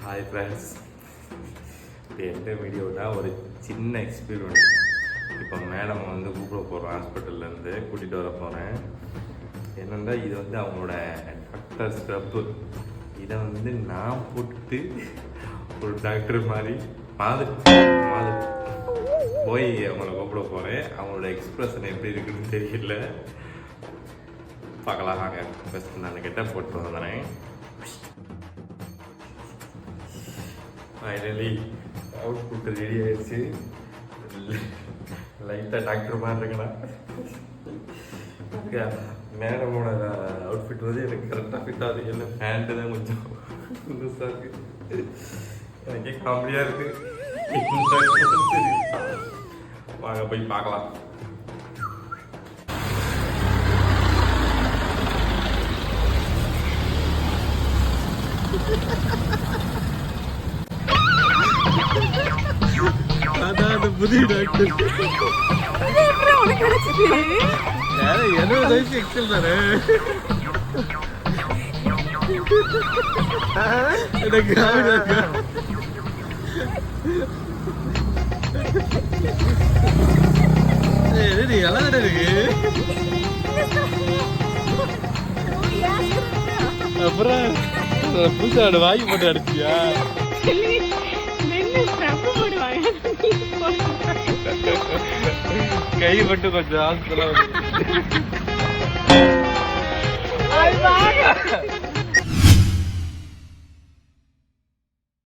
Hi friends, இப்போ எந்த வீடியோனா ஒரு சின்ன எக்ஸ்பீரியன்ஸ். இப்போ மேடம் வந்து கூப்பிட போகிறோம், ஹாஸ்பிட்டல்லேருந்து கூட்டிகிட்டு வர போகிறேன். என்னென்னா இது வந்து அவங்களோட டாக்டர் ஸ்டெப்பு. இதை வந்து நான் போட்டு ஒரு டாக்டர் மாதிரி மாது போய் அவங்கள கூப்பிட போகிறேன். அவங்களோட எக்ஸ்பிரஷன் எப்படி இருக்குன்னு தெரியல, பார்க்கலாம் வாங்க. ஃபஸ்ட் நான் கிட்ட போட்டு வந்துடுறேன். ஃபைனலி அவுட்புட் ரெடி ஆயிடுச்சு. லைட்டாக டாக்டர் மாதிரி இருக்குண்ணா. மேடமோட அவுட்ஃபிட் வந்து எனக்கு கரெக்டாக ஃபிட் ஆகுது. இல்லை பேண்ட்டு தான் கொஞ்சம் புதுசாக இருக்குது. எனக்கே காமெடியாக இருக்குது. வாங்க போய் பார்க்கலாம். அதான் அந்த புதிய டாக்டர். 70 வயசு எக்ஸல் தானே. எனக்கு எல்லாம் இருக்கு. அப்புறம் பூசாவோட வாங்கி போட்டு அடிச்சியா? கை மட்டும் கொஞ்சம் ஹாஸ்பிட்டல்